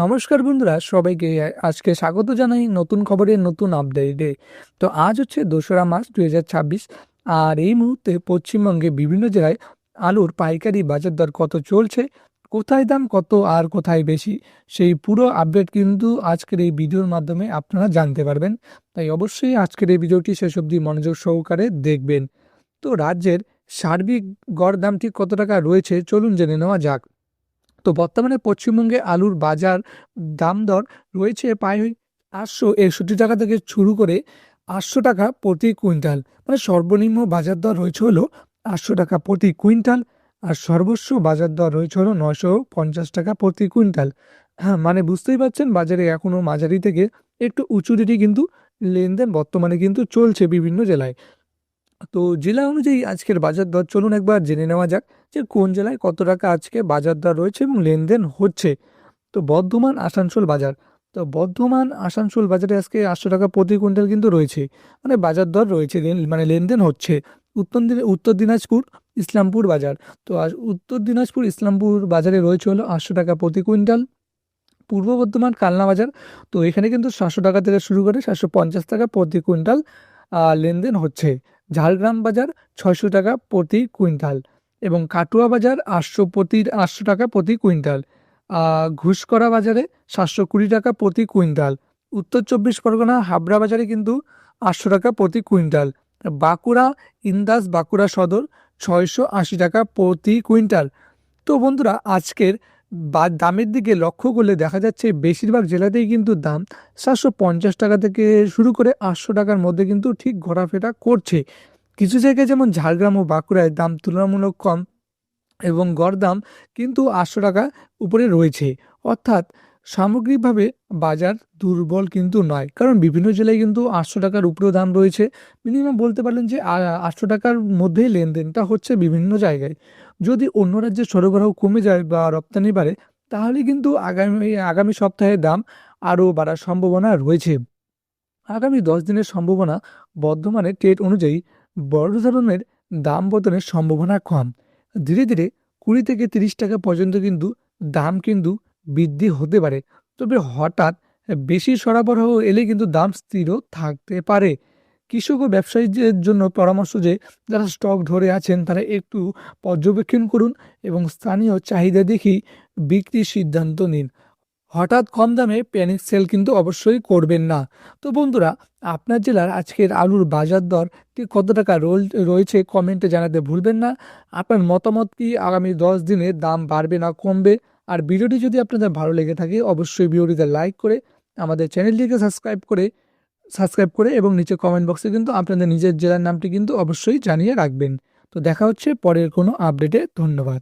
নমস্কার বন্ধুরা, সবাইকে আজকে স্বাগত জানাই নতুন খবরের নতুন আপডেটে। তো আজ হচ্ছে 2রা মার্চ 2026। আর এই মুহূর্তে পশ্চিমবঙ্গে বিভিন্ন জেলায় আলুর পাইকারি বাজার দর কত চলছে, কোথায় দাম কত আর কোথায় বেশি, সেই পুরো আপডেট কিন্তু আজকের এই ভিডিওর মাধ্যমে আপনারা জানতে পারবেন। তাই অবশ্যই আজকের এই ভিডিওটি শেষ অবধি মনোযোগ সহকারে দেখবেন। তো রাজ্যের সার্বিক গড় দাম ঠিক কত টাকা রয়েছে চলুন জেনে নেওয়া যাক। তো বর্তমানে পশ্চিমবঙ্গে আলুর বাজার দাম দর রয়েছে প্রায় 861 টাকা থেকে শুরু করে 800 টাকা প্রতি কুইন্টাল। মানে সর্বনিম্ন বাজার দর রয়েছে হলো 800 টাকা প্রতি কুইন্টাল, আর সর্বোচ্চ বাজার দর রয়েছে হলো 950 টাকা প্রতি কুইন্টাল। হ্যাঁ, মানে বুঝতেই পারছেন বাজারে এখনও মাঝারি থেকে একটু উঁচু রেটে কিন্তু লেনদেন বর্তমানে কিন্তু চলছে বিভিন্ন জেলায়। তো জেলা অনুযায়ী আজকের বাজার দর চলুন একবার জেনে নেওয়া যাক যে কোন জেলায় কত টাকা আজকে বাজার দর রয়েছে এবং লেনদেন হচ্ছে। তো বর্ধমান আসানসোল বাজার, তো বর্ধমান আসানসোল বাজারে আজকে 800 টাকা প্রতি কুইন্টাল কিন্তু রয়েছে, মানে বাজার দর রয়েছে, মানে লেনদেন হচ্ছে। উত্তর দিনাজপুর ইসলামপুর বাজার, তো উত্তর দিনাজপুর ইসলামপুর বাজারে রয়েছে হলো 800 টাকা প্রতি কুইন্টাল। পূর্ব বর্ধমান কালনা বাজার, তো এখানে কিন্তু 700 টাকা থেকে শুরু করে 750 টাকা প্রতি কুইন্টাল লেনদেন হচ্ছে। ঝাড়গ্রাম বাজার 600 টাকা প্রতি কুইন্টাল এবং কাটুয়া বাজার 800 টাকা প্রতি কুইন্টাল। ঘুষকরা বাজারে 720 টাকা প্রতি কুইন্টাল। উত্তর 24 পরগনা হাবড়া বাজারে কিন্তু 800 টাকা প্রতি কুইন্টাল। বাঁকুড়া ইন্দাস বাঁকুড়া সদর 680 টাকা প্রতি কুইন্টাল। তো বন্ধুরা, আজকের দামের দিকে লক্ষ্য করলে দেখা যাচ্ছে বেশিরভাগ জেলাতেই কিন্তু দাম 750 টাকা থেকে শুরু করে 800 টাকার মধ্যে কিন্তু ঠিক ঘোরাফেরা করছে। কিছু জায়গায় যেমন ঝাড়গ্রাম ও বাঁকুড়ায় দাম তুলনামূলক কম এবং গড় দাম কিন্তু 800 টাকা উপরে রয়েছে। অর্থাৎ সামগ্রিকভাবে বাজার দুর্বল কিন্তু নয়, কারণ বিভিন্ন জেলায় কিন্তু 800 টাকার উপরেও দাম রয়েছে। মিনিমাম বলতে পারলেন যে 800 টাকার মধ্যেই লেনদেনটা হচ্ছে বিভিন্ন জায়গায়। যদি অন্য রাজ্যে সরবরাহ কমে যায় বা রপ্তানি বাড়ে, তাহলে কিন্তু আগামী সপ্তাহে দাম আরও বাড়ার সম্ভাবনা রয়েছে। আগামী 10 দিনের সম্ভাবনা বর্ধমানের ট্রেড অনুযায়ী বড় ধরনের দাম বদলের সম্ভাবনা কম। ধীরে ধীরে 20 থেকে 30 টাকা পর্যন্ত কিন্তু দাম কিন্তু বৃদ্ধি হতে পারে, তবে হঠাৎ বেশি সরবরাহ এলে কিন্তু দাম স্থিরও থাকতে পারে। কৃষক ও ব্যবসায়ীদের জন্য পরামর্শ যে যারা স্টক ধরে আছেন তারা একটু পর্যবেক্ষণ করুন এবং স্থানীয় চাহিদা দেখি বিক্রির সিদ্ধান্ত নিন। হঠাৎ কম দামে প্যানিক সেল কিন্তু অবশ্যই করবেন না। তো বন্ধুরা, আপনার জেলার আজকের আলুর বাজার দর ঠিক কত টাকা রয়েছে কমেন্টে জানাতে ভুলবেন না। আপনার মতামত কি আগামী 10 দিনে দাম বাড়বে না কমবে? আর ভিডিওটি যদি আপনাদের ভালো লেগে থাকে অবশ্যই ভিডিওটিতে লাইক করে আমাদের চ্যানেলটিকে সাবস্ক্রাইব করে এবং নিচে কমেন্ট বক্সে কিন্তু আপনাদের নিজের জেলার নামটি কিন্তু অবশ্যই জানিয়ে রাখবেন। তো দেখা হচ্ছে পরের কোনো আপডেটে। ধন্যবাদ।